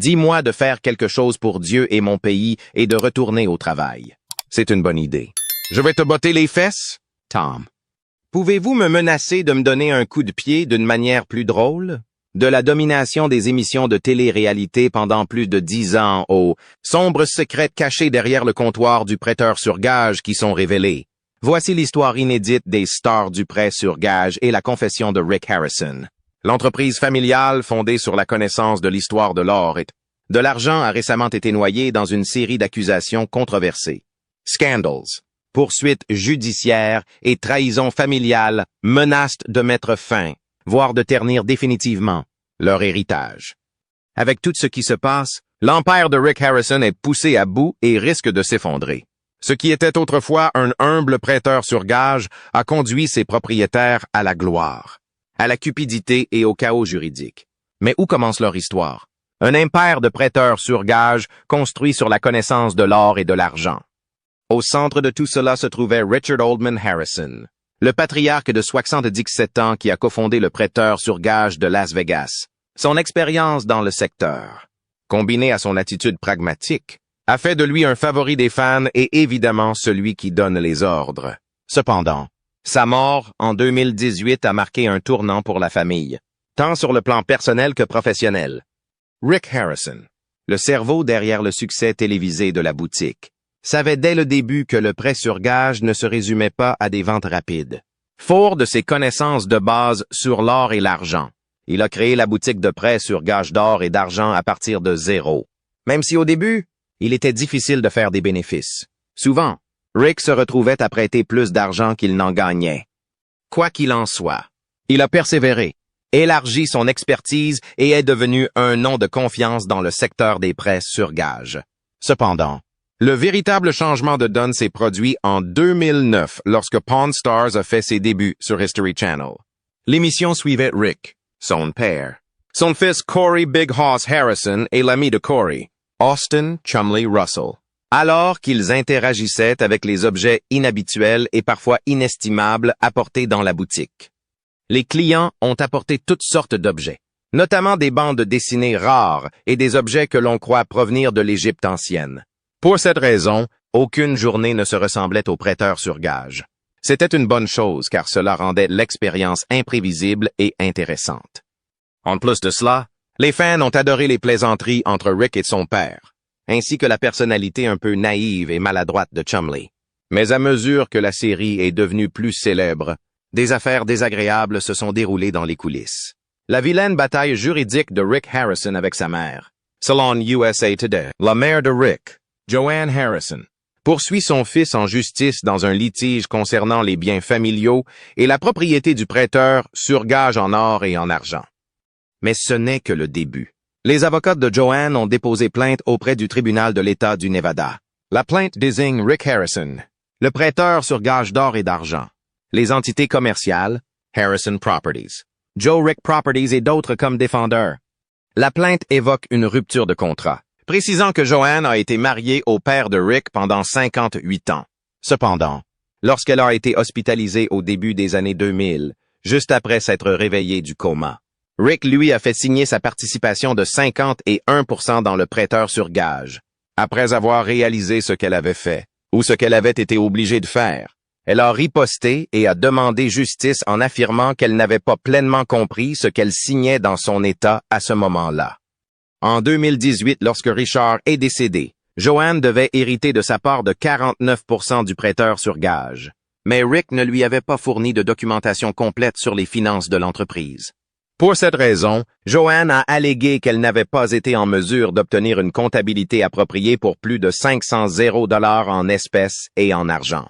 Dis-moi de faire quelque chose pour Dieu et mon pays et de retourner au travail. C'est une bonne idée. Je vais te botter les fesses, Tom. Pouvez-vous me menacer de me donner un coup de pied d'une manière plus drôle? De la domination des émissions de télé-réalité pendant plus de 10 ans aux sombres secrets cachés derrière le comptoir du prêteur sur gage qui sont révélés. Voici l'histoire inédite des stars du prêt sur gage et la confession de Rick Harrison. L'entreprise familiale, fondée sur la connaissance de l'histoire de l'or et de l'argent, a récemment été noyée dans une série d'accusations controversées. Scandals, poursuites judiciaires et trahisons familiales menacent de mettre fin, voire de ternir définitivement, leur héritage. Avec tout ce qui se passe, l'empire de Rick Harrison est poussé à bout et risque de s'effondrer. Ce qui était autrefois un humble prêteur sur gage a conduit ses propriétaires à la gloire, à la cupidité et au chaos juridique. Mais où commence leur histoire? Un impère de prêteurs sur gage construit sur la connaissance de l'or et de l'argent. Au centre de tout cela se trouvait Richard Oldman Harrison, le patriarche de 77 ans qui a cofondé le prêteur sur gage de Las Vegas. Son expérience dans le secteur, combinée à son attitude pragmatique, a fait de lui un favori des fans et évidemment celui qui donne les ordres. Cependant, sa mort en 2018 a marqué un tournant pour la famille, tant sur le plan personnel que professionnel. Rick Harrison, le cerveau derrière le succès télévisé de la boutique, savait dès le début que le prêt sur gage ne se résumait pas à des ventes rapides. Fort de ses connaissances de base sur l'or et l'argent, il a créé la boutique de prêt sur gage d'or et d'argent à partir de zéro. Même si au début, il était difficile de faire des bénéfices. Souvent, Rick se retrouvait à prêter plus d'argent qu'il n'en gagnait. Quoi qu'il en soit, il a persévéré, élargi son expertise et est devenu un nom de confiance dans le secteur des prêts sur gage. Cependant, le véritable changement de donne s'est produit en 2009 lorsque Pawn Stars a fait ses débuts sur History Channel. L'émission suivait Rick, son père, son fils Corey Big Hoss Harrison et l'ami de Corey, Austin Chumley Russell, alors qu'ils interagissaient avec les objets inhabituels et parfois inestimables apportés dans la boutique. Les clients ont apporté toutes sortes d'objets, notamment des bandes dessinées rares et des objets que l'on croit provenir de l'Égypte ancienne. Pour cette raison, aucune journée ne se ressemblait au prêteur sur gage. C'était une bonne chose car cela rendait l'expérience imprévisible et intéressante. En plus de cela, les fans ont adoré les plaisanteries entre Rick et son père, ainsi que la personnalité un peu naïve et maladroite de Chumley. Mais à mesure que la série est devenue plus célèbre, des affaires désagréables se sont déroulées dans les coulisses. La vilaine bataille juridique de Rick Harrison avec sa mère. Selon USA Today, la mère de Rick, Joanne Harrison, poursuit son fils en justice dans un litige concernant les biens familiaux et la propriété du prêteur sur gage en or et en argent. Mais ce n'est que le début. Les avocats de Joanne ont déposé plainte auprès du tribunal de l'État du Nevada. La plainte désigne Rick Harrison, le prêteur sur gage d'or et d'argent, les entités commerciales, Harrison Properties, Joe Rick Properties et d'autres comme défendeurs. La plainte évoque une rupture de contrat, précisant que Joanne a été mariée au père de Rick pendant 58 ans. Cependant, lorsqu'elle a été hospitalisée au début des années 2000, juste après s'être réveillée du coma, Rick, lui, a fait signer sa participation de 51% dans le prêteur sur gage. Après avoir réalisé ce qu'elle avait fait, ou ce qu'elle avait été obligée de faire, elle a riposté et a demandé justice en affirmant qu'elle n'avait pas pleinement compris ce qu'elle signait dans son état à ce moment-là. En 2018, lorsque Richard est décédé, Joanne devait hériter de sa part de 49% du prêteur sur gage. Mais Rick ne lui avait pas fourni de documentation complète sur les finances de l'entreprise. Pour cette raison, Joanne a allégué qu'elle n'avait pas été en mesure d'obtenir une comptabilité appropriée pour plus de 500 dollars en espèces et en argent.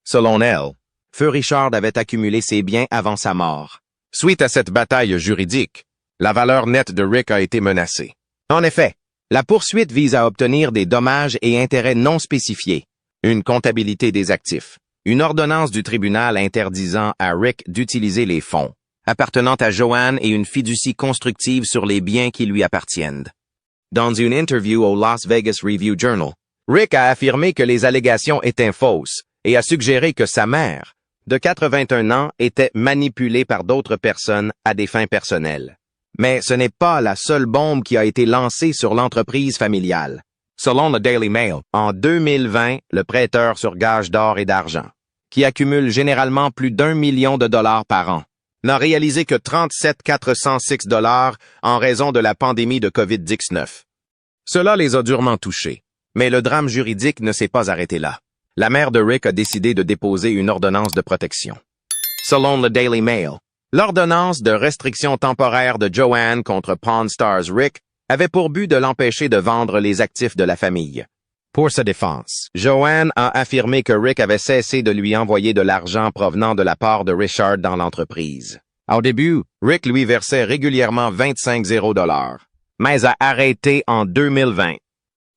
Selon elle, Feu Richard avait accumulé ses biens avant sa mort. Suite à cette bataille juridique, la valeur nette de Rick a été menacée. En effet, la poursuite vise à obtenir des dommages et intérêts non spécifiés, une comptabilité des actifs, une ordonnance du tribunal interdisant à Rick d'utiliser les fonds appartenant à Joanne et une fiducie constructive sur les biens qui lui appartiennent. Dans une interview au Las Vegas Review Journal, Rick a affirmé que les allégations étaient fausses et a suggéré que sa mère, de 81 ans, était manipulée par d'autres personnes à des fins personnelles. Mais ce n'est pas la seule bombe qui a été lancée sur l'entreprise familiale. Selon le Daily Mail, en 2020, le prêteur sur gage d'or et d'argent, qui accumule généralement plus d'1 million de dollars par an, n'a réalisé que 37 406 dollars en raison de la pandémie de COVID-19. Cela les a durement touchés. Mais le drame juridique ne s'est pas arrêté là. La mère de Rick a décidé de déposer une ordonnance de protection. Selon le Daily Mail, l'ordonnance de restriction temporaire de Joanne contre Pawn Stars Rick avait pour but de l'empêcher de vendre les actifs de la famille. Pour sa défense, Joanne a affirmé que Rick avait cessé de lui envoyer de l'argent provenant de la part de Richard dans l'entreprise. Au début, Rick lui versait régulièrement 25 $, mais a arrêté en 2020.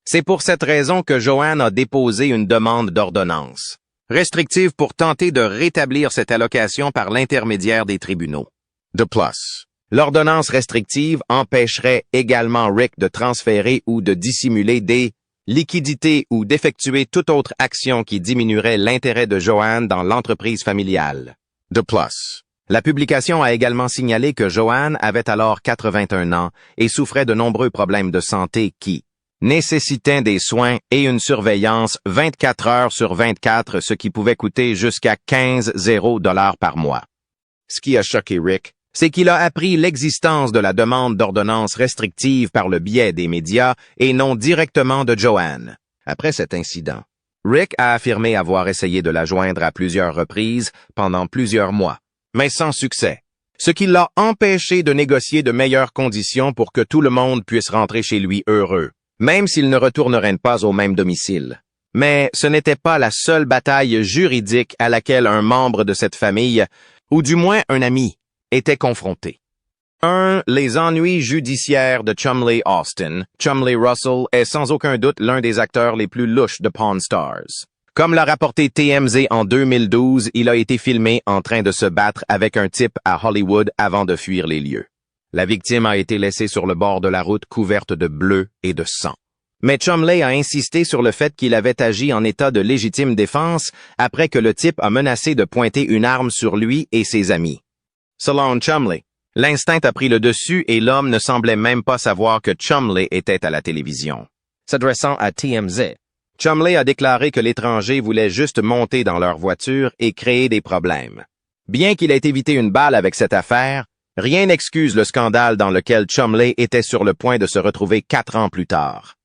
C'est pour cette raison que Joanne a déposé une demande d'ordonnance restrictive pour tenter de rétablir cette allocation par l'intermédiaire des tribunaux. De plus, l'ordonnance restrictive empêcherait également Rick de transférer ou de dissimuler des liquidités ou d'effectuer toute autre action qui diminuerait l'intérêt de Joanne dans l'entreprise familiale. De plus, la publication a également signalé que Joanne avait alors 81 ans et souffrait de nombreux problèmes de santé qui nécessitaient des soins et une surveillance 24 heures sur 24, ce qui pouvait coûter jusqu'à 15 $ par mois. Ce qui a choqué Rick, c'est qu'il a appris l'existence de la demande d'ordonnance restrictive par le biais des médias et non directement de Joanne. Après cet incident, Rick a affirmé avoir essayé de la joindre à plusieurs reprises pendant plusieurs mois, mais sans succès, ce qui l'a empêché de négocier de meilleures conditions pour que tout le monde puisse rentrer chez lui heureux, même s'il ne retournerait pas au même domicile. Mais ce n'était pas la seule bataille juridique à laquelle un membre de cette famille, ou du moins un ami, était confronté. 1. Les ennuis judiciaires de Chumley Austin. Chumley Russell est sans aucun doute l'un des acteurs les plus louches de Pawn Stars. Comme l'a rapporté TMZ en 2012, il a été filmé en train de se battre avec un type à Hollywood avant de fuir les lieux. La victime a été laissée sur le bord de la route couverte de bleu et de sang. Mais Chumley a insisté sur le fait qu'il avait agi en état de légitime défense après que le type a menacé de pointer une arme sur lui et ses amis. Selon Chumley, l'instinct a pris le dessus et l'homme ne semblait même pas savoir que Chumley était à la télévision. S'adressant à TMZ, Chumley a déclaré que l'étranger voulait juste monter dans leur voiture et créer des problèmes. Bien qu'il ait évité une balle avec cette affaire, rien n'excuse le scandale dans lequel Chumley était sur le point de se retrouver 4 ans plus tard.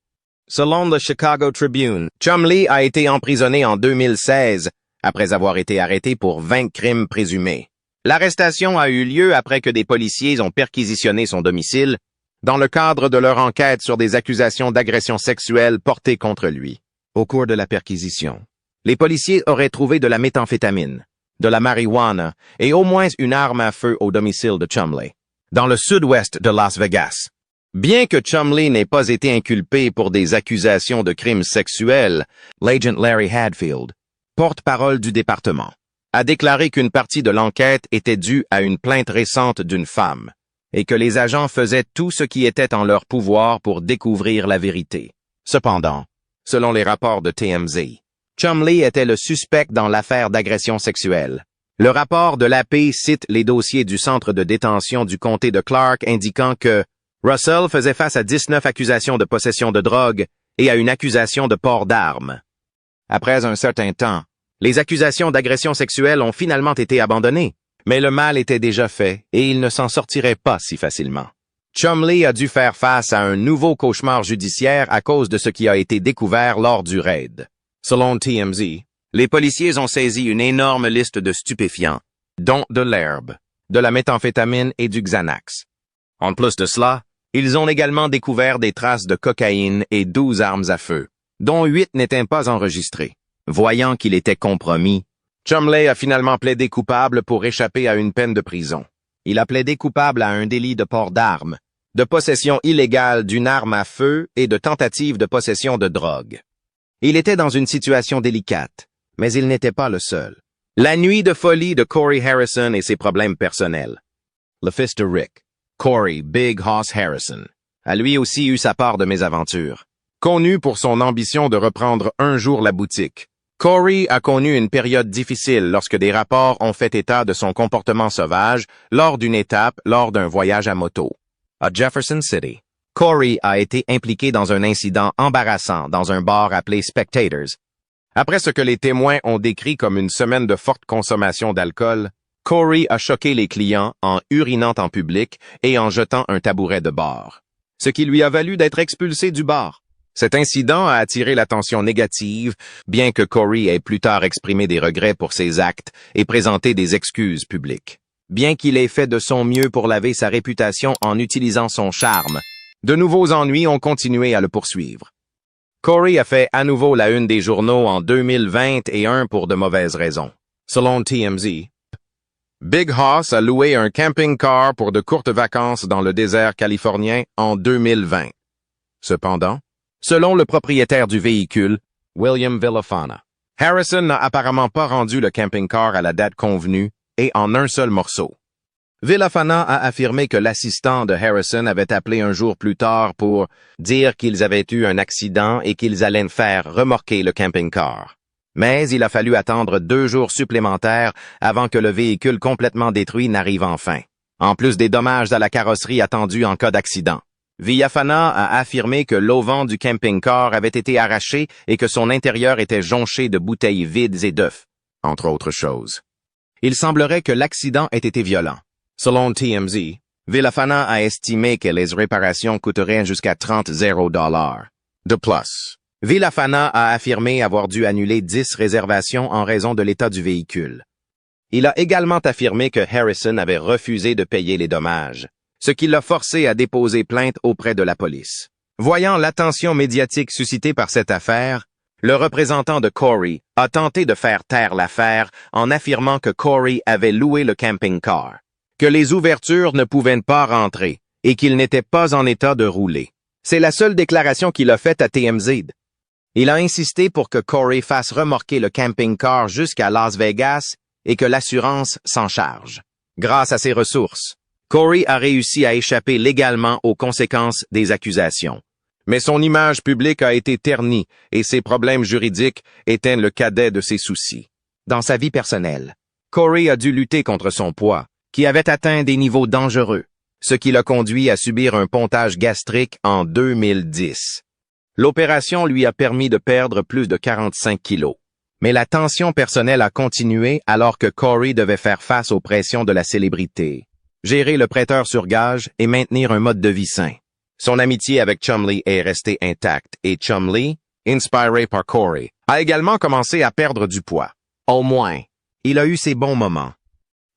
Selon le Chicago Tribune, Chumley a été emprisonné en 2016 après avoir été arrêté pour 20 crimes présumés. L'arrestation a eu lieu après que des policiers ont perquisitionné son domicile dans le cadre de leur enquête sur des accusations d'agression sexuelle portées contre lui. Au cours de la perquisition, les policiers auraient trouvé de la méthamphétamine, de la marijuana et au moins une arme à feu au domicile de Chumley, dans le sud-ouest de Las Vegas. Bien que Chumley n'ait pas été inculpé pour des accusations de crimes sexuels, l'agent Larry Hadfield, porte-parole du département, a déclaré qu'une partie de l'enquête était due à une plainte récente d'une femme et que les agents faisaient tout ce qui était en leur pouvoir pour découvrir la vérité. Cependant, selon les rapports de TMZ, Chumley était le suspect dans l'affaire d'agression sexuelle. Le rapport de l'AP cite les dossiers du centre de détention du comté de Clark indiquant que Russell faisait face à 19 accusations de possession de drogue et à une accusation de port d'armes. Après un certain temps, les accusations d'agression sexuelle ont finalement été abandonnées, mais le mal était déjà fait et il ne s'en sortirait pas si facilement. Chumley a dû faire face à un nouveau cauchemar judiciaire à cause de ce qui a été découvert lors du raid. Selon TMZ, les policiers ont saisi une énorme liste de stupéfiants, dont de l'herbe, de la méthamphétamine et du Xanax. En plus de cela, ils ont également découvert des traces de cocaïne et 12 armes à feu, dont 8 n'étaient pas enregistrées. Voyant qu'il était compromis, Chumley a finalement plaidé coupable pour échapper à une peine de prison. Il a plaidé coupable à un délit de port d'armes, de possession illégale d'une arme à feu et de tentative de possession de drogue. Il était dans une situation délicate, mais il n'était pas le seul. La nuit de folie de Corey Harrison et ses problèmes personnels. Le fils de Rick, Corey Big Hoss Harrison, a lui aussi eu sa part de mésaventures. Connu pour son ambition de reprendre un jour la boutique, Corey a connu une période difficile lorsque des rapports ont fait état de son comportement sauvage lors d'une étape lors d'un voyage à moto. à Jefferson City. Corey a été impliqué dans un incident embarrassant dans un bar appelé Spectators. Après ce que les témoins ont décrit comme une semaine de forte consommation d'alcool, Corey a choqué les clients en urinant en public et en jetant un tabouret de bar, ce qui lui a valu d'être expulsé du bar. Cet incident a attiré l'attention négative, bien que Corey ait plus tard exprimé des regrets pour ses actes et présenté des excuses publiques. Bien qu'il ait fait de son mieux pour laver sa réputation en utilisant son charme, de nouveaux ennuis ont continué à le poursuivre. Corey a fait à nouveau la une des journaux en 2021 pour de mauvaises raisons. Selon TMZ, Big Hoss a loué un camping-car pour de courtes vacances dans le désert californien en 2020. Cependant, selon le propriétaire du véhicule, William Villafana, Harrison n'a apparemment pas rendu le camping-car à la date convenue et en un seul morceau. Villafana a affirmé que l'assistant de Harrison avait appelé un jour plus tard pour dire qu'ils avaient eu un accident et qu'ils allaient faire remorquer le camping-car. Mais il a fallu attendre 2 jours supplémentaires avant que le véhicule complètement détruit n'arrive enfin, en plus des dommages à la carrosserie attendus en cas d'accident. Villafana a affirmé que l'auvent du camping-car avait été arraché et que son intérieur était jonché de bouteilles vides et d'œufs, entre autres choses. Il semblerait que l'accident ait été violent. Selon TMZ, Villafana a estimé que les réparations coûteraient jusqu'à 30 000 $. De plus, Villafana a affirmé avoir dû annuler 10 réservations en raison de l'état du véhicule. Il a également affirmé que Harrison avait refusé de payer les dommages, ce qui l'a forcé à déposer plainte auprès de la police. Voyant l'attention médiatique suscitée par cette affaire, le représentant de Corey a tenté de faire taire l'affaire en affirmant que Corey avait loué le camping-car, que les ouvertures ne pouvaient pas rentrer et qu'il n'était pas en état de rouler. C'est la seule déclaration qu'il a faite à TMZ. Il a insisté pour que Corey fasse remorquer le camping-car jusqu'à Las Vegas et que l'assurance s'en charge. Grâce à ses ressources, Corey a réussi à échapper légalement aux conséquences des accusations. Mais son image publique a été ternie et ses problèmes juridiques étaient le cadet de ses soucis. Dans sa vie personnelle, Corey a dû lutter contre son poids, qui avait atteint des niveaux dangereux, ce qui l'a conduit à subir un pontage gastrique en 2010. L'opération lui a permis de perdre plus de 45 kilos. Mais la tension personnelle a continué alors que Corey devait faire face aux pressions de la célébrité, gérer le prêteur sur gage et maintenir un mode de vie sain. Son amitié avec Chumlee est restée intacte et Chumlee, inspiré par Corey, a également commencé à perdre du poids. Au moins, il a eu ses bons moments.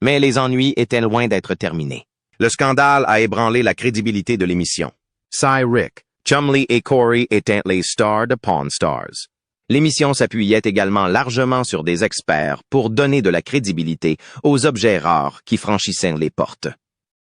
Mais les ennuis étaient loin d'être terminés. Le scandale a ébranlé la crédibilité de l'émission. Cy Rick, Chumlee et Corey étaient les stars de Pawn Stars. L'émission s'appuyait également largement sur des experts pour donner de la crédibilité aux objets rares qui franchissaient les portes.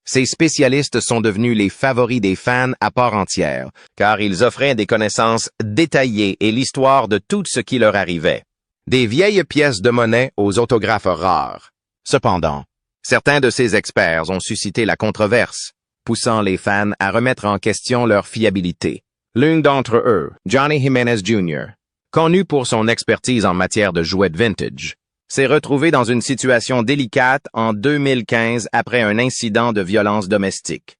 Ces spécialistes sont devenus les favoris des fans à part entière, car ils offraient des connaissances détaillées et l'histoire de tout ce qui leur arrivait. Des vieilles pièces de monnaie aux autographes rares. Cependant, certains de ces experts ont suscité la controverse, poussant les fans à remettre en question leur fiabilité. L'un d'entre eux, Johnny Jimenez Jr., connu pour son expertise en matière de jouets vintage, s'est retrouvé dans une situation délicate en 2015 après un incident de violence domestique.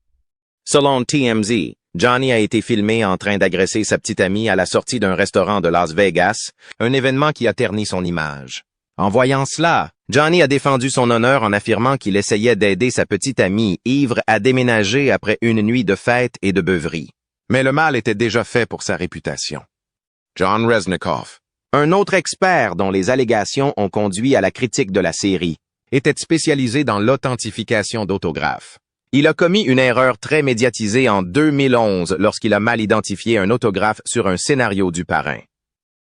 Selon TMZ, Johnny a été filmé en train d'agresser sa petite amie à la sortie d'un restaurant de Las Vegas, un événement qui a terni son image. En voyant cela, Johnny a défendu son honneur en affirmant qu'il essayait d'aider sa petite amie ivre à déménager après une nuit de fête et de beuverie. Mais le mal était déjà fait pour sa réputation. John Reznikoff, un autre expert dont les allégations ont conduit à la critique de la série, était spécialisé dans l'authentification d'autographes. Il a commis une erreur très médiatisée en 2011 lorsqu'il a mal identifié un autographe sur un scénario du Parrain.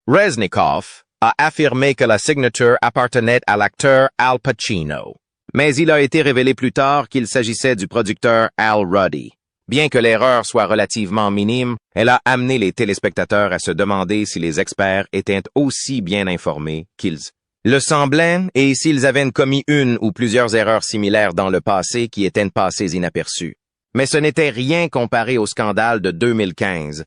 Reznikoff a affirmé que la signature appartenait à l'acteur Al Pacino, mais il a été révélé plus tard qu'il s'agissait du producteur Al Ruddy. Bien que l'erreur soit relativement minime, elle a amené les téléspectateurs à se demander si les experts étaient aussi bien informés qu'ils le semblaient et s'ils avaient commis une ou plusieurs erreurs similaires dans le passé qui étaient passées inaperçues. Mais ce n'était rien comparé au scandale de 2015.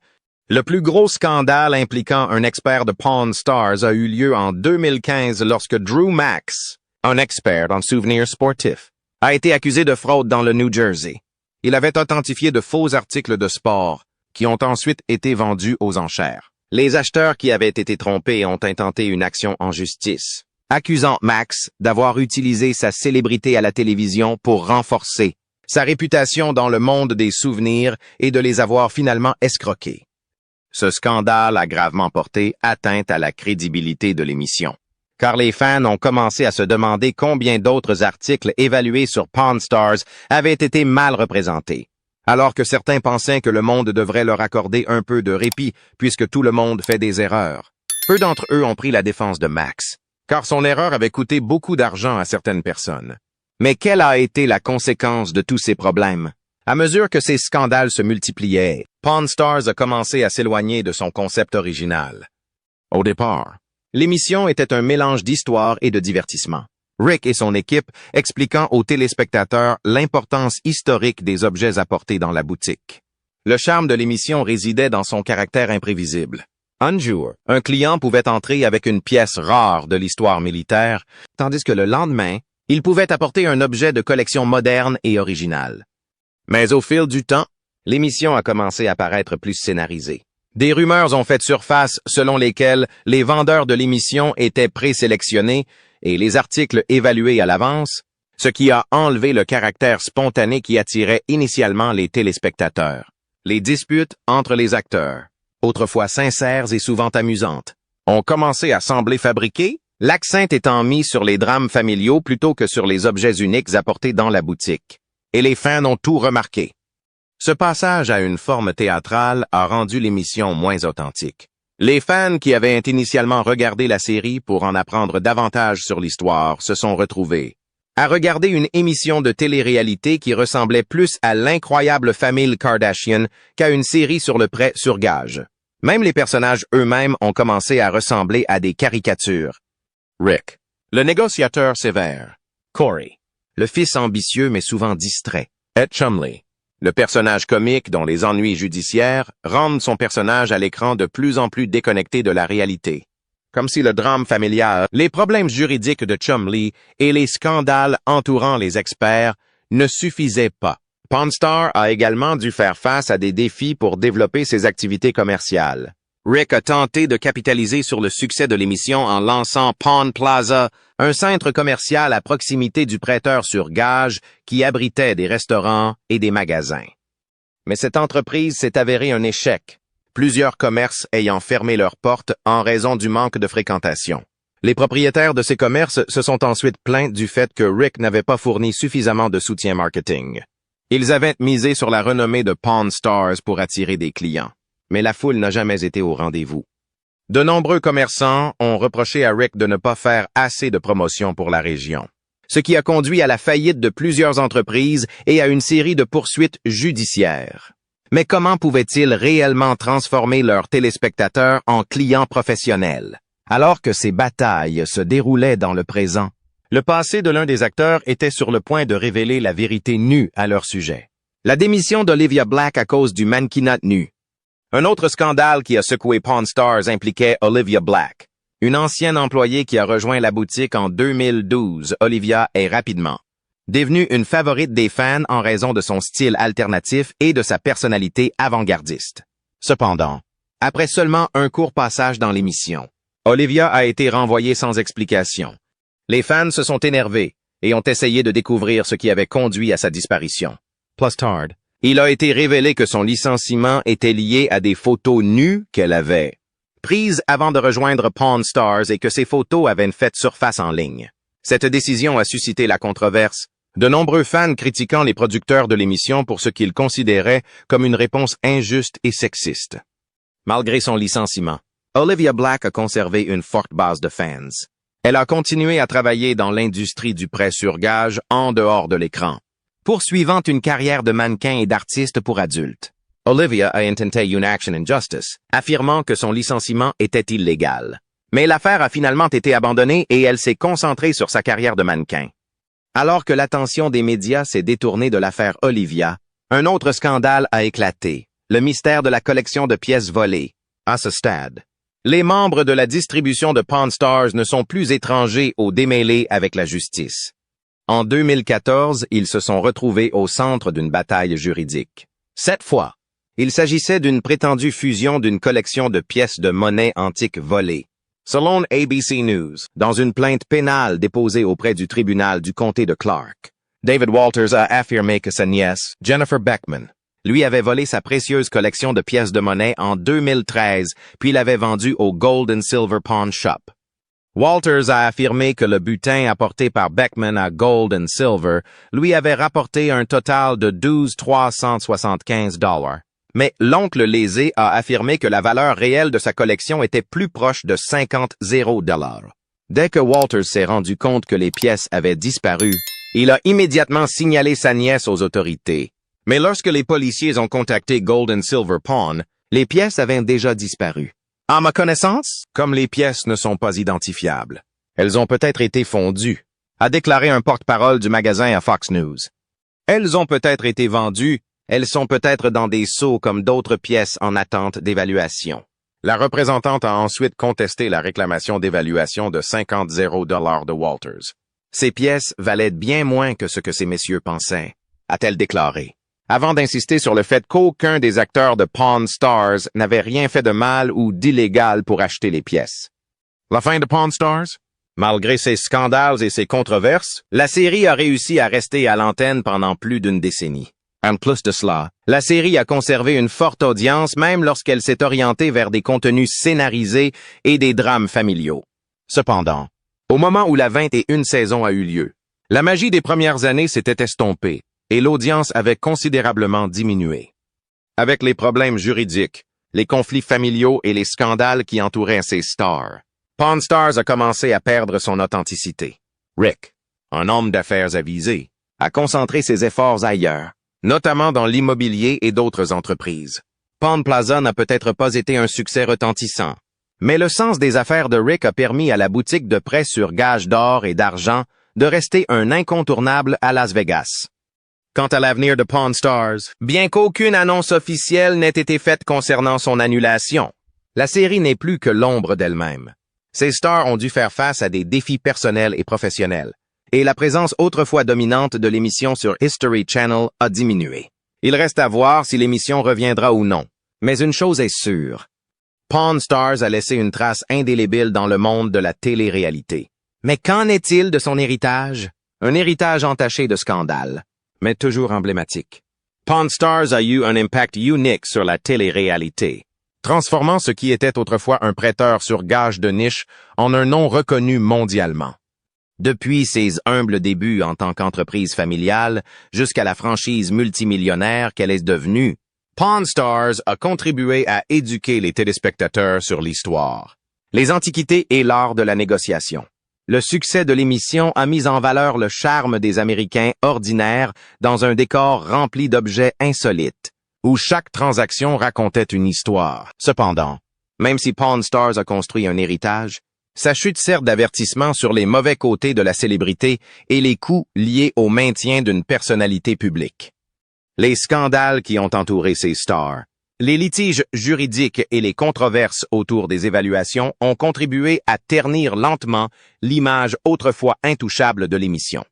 Le plus gros scandale impliquant un expert de Pawn Stars a eu lieu en 2015 lorsque Drew Max, un expert en souvenirs sportifs, a été accusé de fraude dans le New Jersey. Il avait authentifié de faux articles de sport qui ont ensuite été vendus aux enchères. Les acheteurs qui avaient été trompés ont intenté une action en justice, accusant Max d'avoir utilisé sa célébrité à la télévision pour renforcer sa réputation dans le monde des souvenirs et de les avoir finalement escroqués. Ce scandale a gravement porté atteinte à la crédibilité de l'émission, car les fans ont commencé à se demander combien d'autres articles évalués sur Pawn Stars avaient été mal représentés, alors que certains pensaient que le monde devrait leur accorder un peu de répit puisque tout le monde fait des erreurs. Peu d'entre eux ont pris la défense de Max, car son erreur avait coûté beaucoup d'argent à certaines personnes. Mais quelle a été la conséquence de tous ces problèmes? À mesure que ces scandales se multipliaient, Pawn Stars a commencé à s'éloigner de son concept original. Au départ, l'émission était un mélange d'histoire et de divertissement, Rick et son équipe expliquant aux téléspectateurs l'importance historique des objets apportés dans la boutique. Le charme de l'émission résidait dans son caractère imprévisible. Un jour, un client pouvait entrer avec une pièce rare de l'histoire militaire, tandis que le lendemain, il pouvait apporter un objet de collection moderne et original. Mais au fil du temps, l'émission a commencé à paraître plus scénarisée. Des rumeurs ont fait surface selon lesquelles les vendeurs de l'émission étaient présélectionnés et les articles évalués à l'avance, ce qui a enlevé le caractère spontané qui attirait initialement les téléspectateurs. Les disputes entre les acteurs, autrefois sincères et souvent amusantes, ont commencé à sembler fabriquées, l'accent étant mis sur les drames familiaux plutôt que sur les objets uniques apportés dans la boutique. Et les fans ont tout remarqué. Ce passage à une forme théâtrale a rendu l'émission moins authentique. Les fans qui avaient initialement regardé la série pour en apprendre davantage sur l'histoire se sont retrouvés à regarder une émission de télé-réalité qui ressemblait plus à l'incroyable famille Kardashian qu'à une série sur le prêt sur gage. Même les personnages eux-mêmes ont commencé à ressembler à des caricatures. Rick, le négociateur sévère. Corey, le fils ambitieux mais souvent distrait. Ed Chumley, le personnage comique dont les ennuis judiciaires rendent son personnage à l'écran de plus en plus déconnecté de la réalité. Comme si le drame familial, les problèmes juridiques de Chumley et les scandales entourant les experts ne suffisaient pas. Pawn Stars a également dû faire face à des défis pour développer ses activités commerciales. Rick a tenté de capitaliser sur le succès de l'émission en lançant Pawn Plaza, un centre commercial à proximité du prêteur sur gage qui abritait des restaurants et des magasins. Mais cette entreprise s'est avérée un échec, plusieurs commerces ayant fermé leurs portes en raison du manque de fréquentation. Les propriétaires de ces commerces se sont ensuite plaints du fait que Rick n'avait pas fourni suffisamment de soutien marketing. Ils avaient misé sur la renommée de Pawn Stars pour attirer des clients. Mais la foule n'a jamais été au rendez-vous. De nombreux commerçants ont reproché à Rick de ne pas faire assez de promotion pour la région, ce qui a conduit à la faillite de plusieurs entreprises et à une série de poursuites judiciaires. Mais comment pouvaient-ils réellement transformer leurs téléspectateurs en clients professionnels, alors que ces batailles se déroulaient dans le présent? Le passé de l'un des acteurs était sur le point de révéler la vérité nue à leur sujet. La démission d'Olivia Black à cause du mannequinat nu. Un autre scandale qui a secoué Pawn Stars impliquait Olivia Black, une ancienne employée qui a rejoint la boutique en 2012. Olivia est rapidement devenue une favorite des fans en raison de son style alternatif et de sa personnalité avant-gardiste. Cependant, après seulement un court passage dans l'émission, Olivia a été renvoyée sans explication. Les fans se sont énervés et ont essayé de découvrir ce qui avait conduit à sa disparition. Plus tard, il a été révélé que son licenciement était lié à des photos nues qu'elle avait prises avant de rejoindre Pawn Stars et que ces photos avaient fait surface en ligne. Cette décision a suscité la controverse, de nombreux fans critiquant les producteurs de l'émission pour ce qu'ils considéraient comme une réponse injuste et sexiste. Malgré son licenciement, Olivia Black a conservé une forte base de fans. Elle a continué à travailler dans l'industrie du prêt sur gage en dehors de l'écran, poursuivant une carrière de mannequin et d'artiste pour adultes. Olivia a intenté une action in justice, affirmant que son licenciement était illégal. Mais l'affaire a finalement été abandonnée et elle s'est concentrée sur sa carrière de mannequin. Alors que l'attention des médias s'est détournée de l'affaire Olivia, un autre scandale a éclaté, le mystère de la collection de pièces volées. À ce stade, les membres de la distribution de Pawn Stars ne sont plus étrangers aux démêlés avec la justice. En 2014, ils se sont retrouvés au centre d'une bataille juridique. Cette fois, il s'agissait d'une prétendue fusion d'une collection de pièces de monnaie antique volées. Selon ABC News, dans une plainte pénale déposée auprès du tribunal du comté de Clark, David Walters a affirmé que sa nièce, Jennifer Beckman, lui avait volé sa précieuse collection de pièces de monnaie en 2013, puis l'avait vendue au Gold and Silver Pawn Shop. Walters a affirmé que le butin apporté par Beckman à Gold and Silver lui avait rapporté un total de 12 375 $. Mais l'oncle lésé a affirmé que la valeur réelle de sa collection était plus proche de 50 $. Dès que Walters s'est rendu compte que les pièces avaient disparu, il a immédiatement signalé sa nièce aux autorités. Mais lorsque les policiers ont contacté Gold and Silver Pawn, les pièces avaient déjà disparu. À ma connaissance, comme les pièces ne sont pas identifiables, elles ont peut-être été fondues, a déclaré un porte-parole du magasin à Fox News. Elles ont peut-être été vendues, elles sont peut-être dans des seaux comme d'autres pièces en attente d'évaluation. La représentante a ensuite contesté la réclamation d'évaluation de 50 $, de Walters. Ces pièces valaient bien moins que ce que ces messieurs pensaient, a-t-elle déclaré, avant d'insister sur le fait qu'aucun des acteurs de Pawn Stars n'avait rien fait de mal ou d'illégal pour acheter les pièces. La fin de Pawn Stars? Malgré ses scandales et ses controverses, la série a réussi à rester à l'antenne pendant plus d'une décennie. En plus de cela, la série a conservé une forte audience même lorsqu'elle s'est orientée vers des contenus scénarisés et des drames familiaux. Cependant, au moment où la 21e saison a eu lieu, la magie des premières années s'était estompée et l'audience avait considérablement diminué. Avec les problèmes juridiques, les conflits familiaux et les scandales qui entouraient ces stars, Pawn Stars a commencé à perdre son authenticité. Rick, un homme d'affaires avisé, a concentré ses efforts ailleurs, notamment dans l'immobilier et d'autres entreprises. Pawn Plaza n'a peut-être pas été un succès retentissant, mais le sens des affaires de Rick a permis à la boutique de prêt sur gage d'or et d'argent de rester un incontournable à Las Vegas. Quant à l'avenir de Pawn Stars, bien qu'aucune annonce officielle n'ait été faite concernant son annulation, la série n'est plus que l'ombre d'elle-même. Ces stars ont dû faire face à des défis personnels et professionnels, et la présence autrefois dominante de l'émission sur History Channel a diminué. Il reste à voir si l'émission reviendra ou non, mais une chose est sûre. Pawn Stars a laissé une trace indélébile dans le monde de la télé-réalité. Mais qu'en est-il de son héritage? Un héritage entaché de scandales, mais toujours emblématique. Pawn Stars a eu un impact unique sur la télé-réalité, transformant ce qui était autrefois un prêteur sur gage de niche en un nom reconnu mondialement. Depuis ses humbles débuts en tant qu'entreprise familiale jusqu'à la franchise multimillionnaire qu'elle est devenue, Pawn Stars a contribué à éduquer les téléspectateurs sur l'histoire, les antiquités et l'art de la négociation. Le succès de l'émission a mis en valeur le charme des Américains ordinaires dans un décor rempli d'objets insolites, où chaque transaction racontait une histoire. Cependant, même si Pawn Stars a construit un héritage, sa chute sert d'avertissement sur les mauvais côtés de la célébrité et les coûts liés au maintien d'une personnalité publique. Les scandales qui ont entouré ces stars, les litiges juridiques et les controverses autour des évaluations ont contribué à ternir lentement l'image autrefois intouchable de l'émission.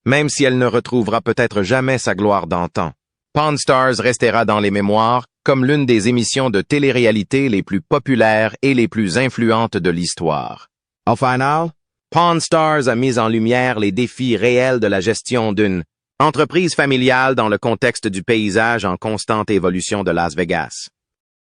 Même si elle ne retrouvera peut-être jamais sa gloire d'antan, Pawn Stars restera dans les mémoires comme l'une des émissions de télé-réalité les plus populaires et les plus influentes de l'histoire. Au final, Pawn Stars a mis en lumière les défis réels de la gestion d'une entreprise familiale dans le contexte du paysage en constante évolution de Las Vegas.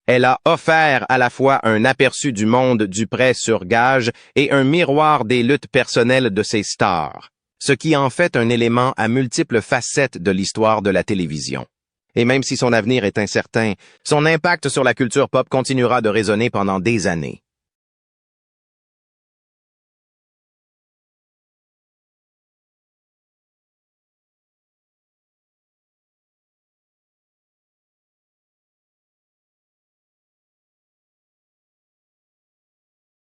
Elle a offert à la fois un aperçu du monde du prêt sur gage et un miroir des luttes personnelles de ses stars, ce qui en fait un élément à multiples facettes de l'histoire de la télévision. Et même si son avenir est incertain, son impact sur la culture pop continuera de résonner pendant des années.